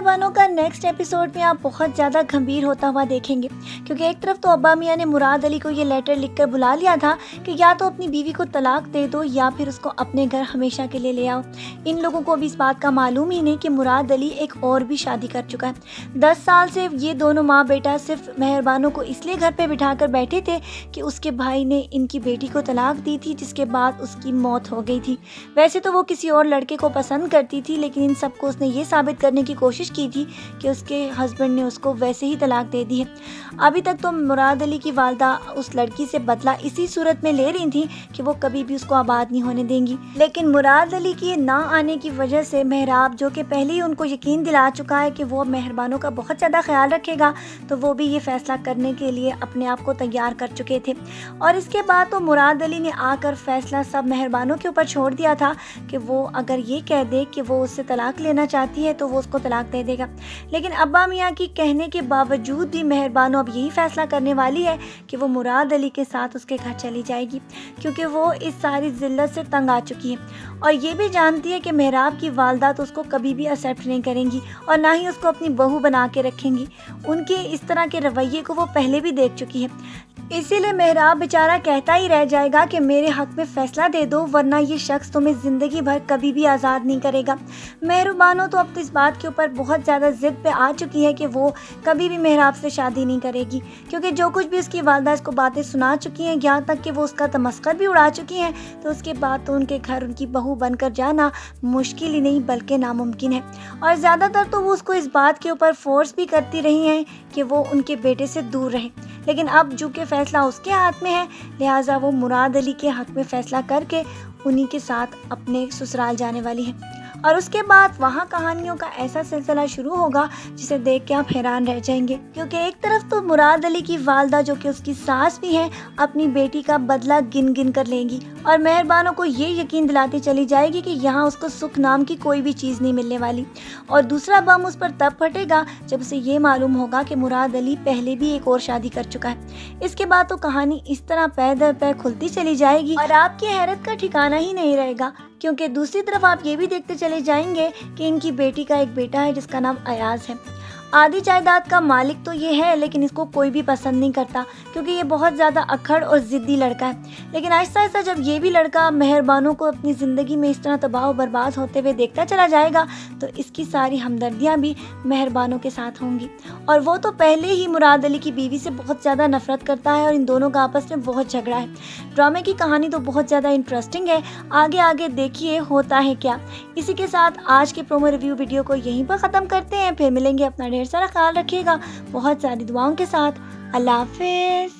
مہربانوں کا next episode میں آپ بہت زیادہ گھمبیر ہوتا ہوا دیکھیں گے، کیونکہ ایک طرف تو ابا میاں نے مراد علی کو یہ لیٹر لکھ کر بلا لیا تھا کہ یا تو اپنی بیوی کو طلاق دے دو یا پھر اس کو اپنے گھر ہمیشہ کے لیے لے آؤ۔ ان لوگوں کو ابھی اس بات کا معلوم ہی نہیں کہ مراد علی ایک اور بھی شادی کر چکا ہے۔ 10 سال سے یہ دونوں ماں بیٹا صرف مہربانوں کو اس لیے گھر پہ بٹھا کر بیٹھے تھے کہ اس کے بھائی نے ان کی بیٹی کو طلاق دی تھی، جس کے بعد اس کی موت ہو گئی تھی۔ ویسے تو وہ کسی اور لڑکے کو پسند کرتی تھی، لیکن ان سب کو اس نے یہ ثابت کرنے کی کوشش کی تھی کہ اس کے ہسبینڈ نے اس کو ویسے ہی طلاق دے دی ہے۔ ابھی تک تو مراد علی کی والدہ اس لڑکی سے بدلہ اسی صورت میں لے رہی تھی کہ وہ کبھی بھی اس کو آباد نہیں ہونے دیں گی، لیکن مراد علی کی نہ آنے کی وجہ سے مہراب، جو کہ پہلے ہی ان کو یقین دلا چکا ہے کہ وہ مہربانوں کا بہت زیادہ خیال رکھے گا، تو وہ بھی یہ فیصلہ کرنے کے لیے اپنے آپ کو تیار کر چکے تھے۔ اور اس کے بعد تو مراد علی نے آ کر فیصلہ سب مہربانوں کے اوپر چھوڑ دیا تھا کہ وہ اگر یہ کہہ دے کہ وہ اس سے طلاق لینا چاہتی ہے تو وہ اس کو طلاق دے دے گا۔ لیکن ابا میاں کی کہنے کے باوجود بھی مہربانوں اب یہی فیصلہ کرنے والی ہے کہ وہ مراد علی کے ساتھ اس کے گھر چلی جائے گی، کیونکہ وہ اس ساری ذلت سے تنگ آ چکی ہے اور یہ بھی جانتی ہے کہ مہراب کی والدہ تو اس کو کبھی بھی ایکسیپٹ نہیں کریں گی اور نہ ہی اس کو اپنی بہو بنا کے رکھیں گی۔ ان کے اس طرح کے رویے کو وہ پہلے بھی دیکھ چکی ہے، اسی لیے مہراب بیچارہ کہتا ہی رہ جائے گا کہ میرے حق میں فیصلہ دے دو ورنہ یہ شخص تمہیں زندگی بھر کبھی بھی آزاد نہیں کرے گا۔ مہربانوں تو اب تو اس بات کے اوپر بہت زیادہ ضد پہ آ چکی ہے کہ وہ کبھی بھی مہراب سے شادی نہیں کرے گی، کیونکہ جو کچھ بھی اس کی والدہ اس کو باتیں سنا چکی ہیں، یہاں تک کہ وہ اس کا تمسخر بھی اڑا چکی ہیں، تو اس کے بعد تو ان کے گھر ان کی بہو بن کر جانا مشکل ہی نہیں بلکہ ناممکن ہے۔ اور زیادہ تر تو وہ اس کو اس بات کے اوپر فورس بھی کرتی رہی ہیں کہ وہ ان کے بیٹے سے دور رہے، لیکن اب چونکہ فیصلہ اس کے ہاتھ میں ہے، لہٰذا وہ مراد علی کے حق میں فیصلہ کر کے انہی کے ساتھ اپنے سسرال جانے والی ہے۔ اور اس کے بعد وہاں کہانیوں کا ایسا سلسلہ شروع ہوگا جسے دیکھ کے آپ حیران رہ جائیں گے، کیونکہ ایک طرف تو مراد علی کی والدہ، جو کہ اس کی ساس بھی ہے، اپنی بیٹی کا بدلہ گن گن کر لیں گی اور مہربانوں کو یہ یقین دلاتی چلی جائے گی کہ یہاں اس کو سکھ نام کی کوئی بھی چیز نہیں ملنے والی، اور دوسرا بم اس پر تب پھٹے گا جب اسے یہ معلوم ہوگا کہ مراد علی پہلے بھی ایک اور شادی کر چکا ہے۔ اس کے بعد تو کہانی اس طرح پے در پے کھلتی چلی جائے گی اور آپ کی حیرت کا ٹھکانہ ہی نہیں رہے گا، کیونکہ دوسری طرف آپ یہ بھی دیکھتے چلے جائیں گے کہ ان کی بیٹی کا ایک بیٹا ہے جس کا نام ایاز ہے۔ آدھی جائیداد کا مالک تو یہ ہے، لیکن اس کو کوئی بھی پسند نہیں کرتا کیونکہ یہ بہت زیادہ اکھڑ اور ضدی لڑکا ہے۔ لیکن آہستہ آہستہ جب یہ بھی لڑکا مہربانوں کو اپنی زندگی میں اس طرح تباہ و برباد ہوتے ہوئے دیکھتا چلا جائے گا تو اس کی ساری ہمدردیاں بھی مہربانوں کے ساتھ ہوں گی، اور وہ تو پہلے ہی مراد علی کی بیوی سے بہت زیادہ نفرت کرتا ہے اور ان دونوں کا آپس میں بہت جھگڑا ہے۔ ڈرامے کی کہانی تو بہت زیادہ انٹرسٹنگ ہے، آگے دیکھیے ہوتا ہے کیا۔ اسی کے ساتھ آج کے پرومو ریویو ویڈیو کو یہیں پر ختم کرتے ہیں، پھر ملیں گے، اپنا ڈھیر سارا خیال رکھیے گا، بہت ساری دعاؤں کے ساتھ۔ اللہ حافظ۔